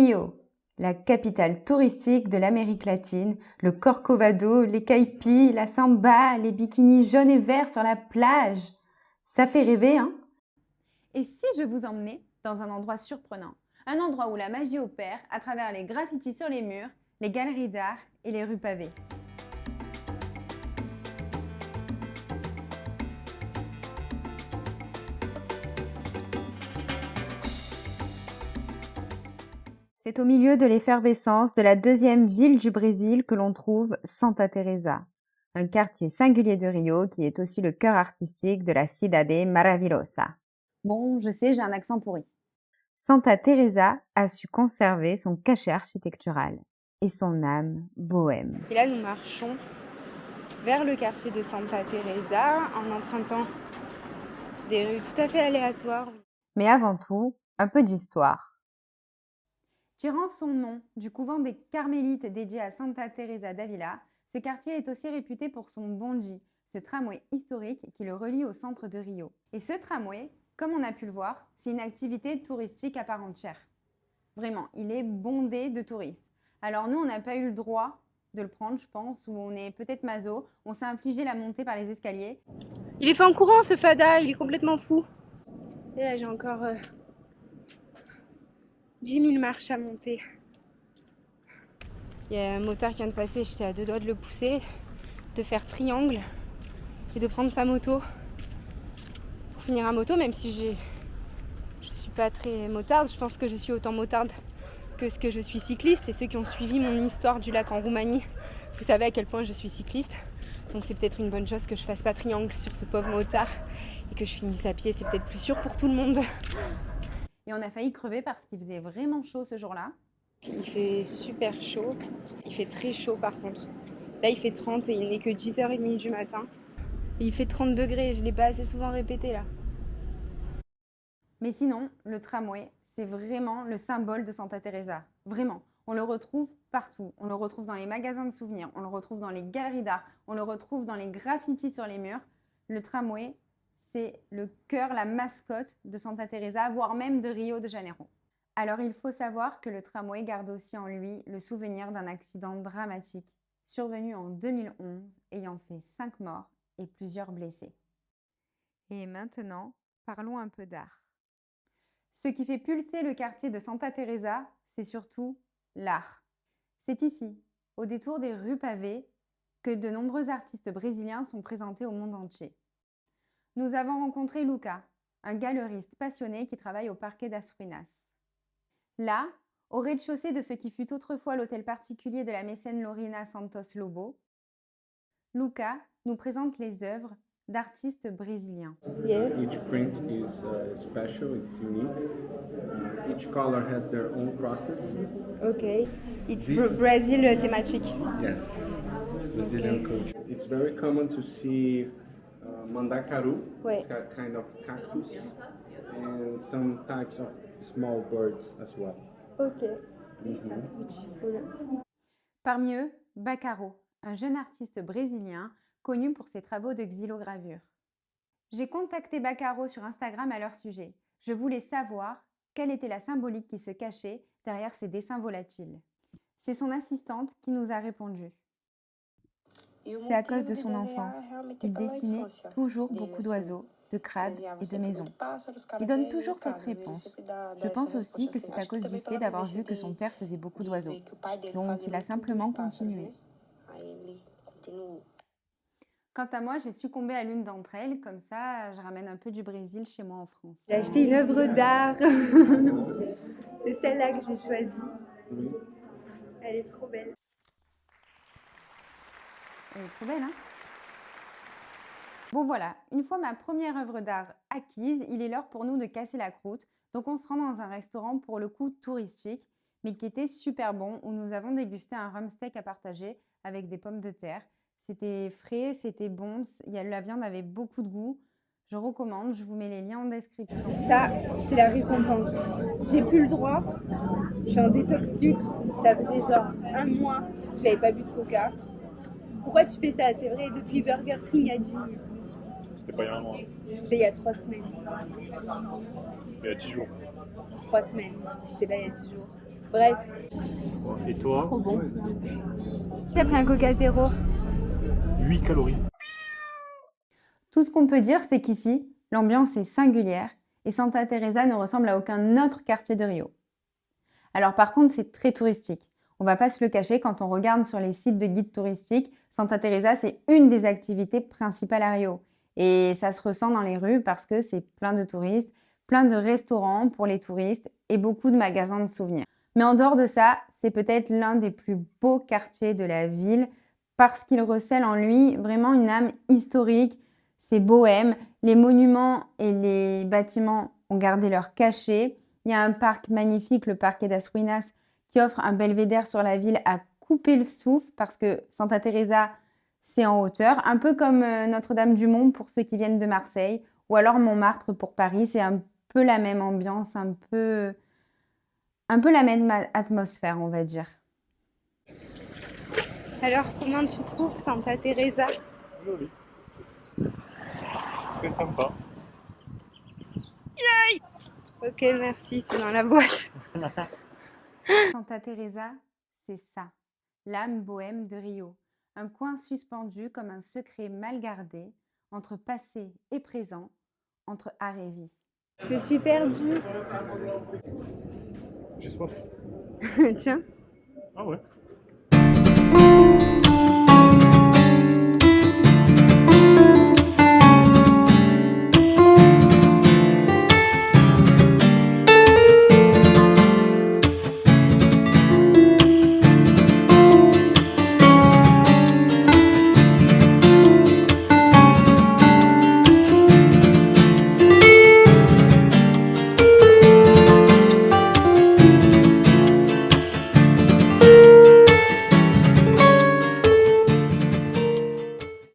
Rio, la capitale touristique de l'Amérique latine, le Corcovado, les caipis, la samba, les bikinis jaunes et verts sur la plage. Ça fait rêver, hein? Et si je vous emmenais dans un endroit surprenant, un endroit où la magie opère à travers les graffitis sur les murs, les galeries d'art et les rues pavées? C'est au milieu de l'effervescence de la deuxième ville du Brésil que l'on trouve Santa Teresa, un quartier singulier de Rio qui est aussi le cœur artistique de la Cidade Maravilhosa. Bon, je sais, j'ai un accent pourri. Santa Teresa a su conserver son cachet architectural et son âme bohème. Et là, nous marchons vers le quartier de Santa Teresa en empruntant des rues tout à fait aléatoires. Mais avant tout, un peu d'histoire. Tirant son nom du couvent des Carmélites dédié à Santa Teresa d'Ávila, ce quartier est aussi réputé pour son bondi, ce tramway historique qui le relie au centre de Rio. Et ce tramway, comme on a pu le voir, c'est une activité touristique à part entière. Vraiment, il est bondé de touristes. Alors nous, on n'a pas eu le droit de le prendre, je pense, ou on est peut-être maso. On s'est infligé la montée par les escaliers. Il est fait en courant, ce fada, il est complètement fou. Et là, j'ai encore 10 000 marches à monter. Il y a un motard qui vient de passer, j'étais à deux doigts de le pousser, de faire triangle et de prendre sa moto pour finir à moto, même si je suis pas très motarde. Je pense que je suis autant motarde que ce que je suis cycliste. Et ceux qui ont suivi mon histoire du lac en Roumanie, vous savez à quel point je suis cycliste. Donc c'est peut-être une bonne chose que je fasse pas triangle sur ce pauvre motard et que je finisse à pied, c'est peut-être plus sûr pour tout le monde. Et on a failli crever parce qu'il faisait vraiment chaud ce jour-là. Il fait super chaud, il fait très chaud par contre. Là il fait 30 et il n'est que 10h30 du matin. Et il fait 30 degrés, je l'ai pas assez souvent répété là. Mais sinon, le tramway, c'est vraiment le symbole de Santa Teresa. Vraiment. On le retrouve partout. On le retrouve dans les magasins de souvenirs, on le retrouve dans les galeries d'art, on le retrouve dans les graffitis sur les murs. Le tramway, c'est le cœur, la mascotte de Santa Teresa, voire même de Rio de Janeiro. Alors il faut savoir que le tramway garde aussi en lui le souvenir d'un accident dramatique survenu en 2011, ayant fait 5 morts et plusieurs blessés. Et maintenant, parlons un peu d'art. Ce qui fait pulser le quartier de Santa Teresa, c'est surtout l'art. C'est ici, au détour des rues pavées, que de nombreux artistes brésiliens sont présentés au monde entier. Nous avons rencontré Luca, un galeriste passionné qui travaille au Parque das Ruínas. Là, au rez-de-chaussée de ce qui fut autrefois l'hôtel particulier de la mécène Lorena Santos Lobo, Luca nous présente les œuvres d'artistes brésiliens. Yes. Each print is special, it's unique. Each color has their own process. Ok. It's This- Brazil thématique. Yes, Brazilian culture. It's very common to see mandacaru. Ouais. It's got kind of cactus and some types of small birds as well. Ok. Mhm. Beautiful. Parmi eux, Bacaro, un jeune artiste brésilien connu pour ses travaux de xylogravure. J'ai contacté Bacaro sur Instagram à leur sujet. Je voulais savoir quelle était la symbolique qui se cachait derrière ces dessins volatiles. C'est son assistante qui nous a répondu. C'est à cause de son enfance. Il dessinait toujours beaucoup d'oiseaux, de crabes et de maisons. Il donne toujours cette réponse. Je pense aussi que c'est à cause du fait d'avoir vu que son père faisait beaucoup d'oiseaux. Donc il a simplement continué. Quant à moi, j'ai succombé à l'une d'entre elles, comme ça je ramène un peu du Brésil chez moi en France. J'ai acheté une œuvre d'art. C'est celle-là que j'ai choisie. Oui. Elle est trop belle. Elle est trop belle, hein? Bon voilà, une fois ma première œuvre d'art acquise, il est l'heure pour nous de casser la croûte. Donc on se rend dans un restaurant pour le coup touristique, mais qui était super bon, où nous avons dégusté un rum steak à partager avec des pommes de terre. C'était frais, c'était bon, la viande avait beaucoup de goût. Je recommande, je vous mets les liens en description. Ça, c'est la récompense. J'ai plus le droit. Je suis en détox sucre. Ça faisait genre un mois que j'avais pas bu de coca. Pourquoi tu fais ça? C'est vrai, depuis Burger King a dit. C'était pas il y a un mois, C'était il y a 3 semaines. il y a 10 jours. 3 semaines. C'était pas il y a 10 jours. Bref, Et toi? trop bon. J'ai pris un Coca Zéro. 8 calories. Tout ce qu'on peut dire, c'est qu'ici, l'ambiance est singulière et Santa Teresa ne ressemble à aucun autre quartier de Rio. Alors par contre, c'est très touristique. On va pas se le cacher, quand on regarde sur les sites de guides touristiques, Santa Teresa, c'est une des activités principales à Rio. Et ça se ressent dans les rues parce que c'est plein de touristes, plein de restaurants pour les touristes et beaucoup de magasins de souvenirs. Mais en dehors de ça, c'est peut-être l'un des plus beaux quartiers de la ville parce qu'il recèle en lui vraiment une âme historique. C'est bohème, les monuments et les bâtiments ont gardé leur cachet. Il y a un parc magnifique, le Parque das Ruinas, qui offre un belvédère sur la ville à couper le souffle parce que Santa Teresa, c'est en hauteur, un peu comme Notre-Dame-du-Mont pour ceux qui viennent de Marseille, ou alors Montmartre pour Paris. C'est un peu la même ambiance, un peu la même atmosphère, on va dire. Alors, comment tu trouves Santa Teresa? Joli. Très sympa. Ok, merci, c'est dans la boîte. Santa Teresa, c'est ça, l'âme bohème de Rio. Un coin suspendu comme un secret mal gardé, entre passé et présent, entre art et vie. Je suis perdue. J'ai soif. Tiens. Ah ouais.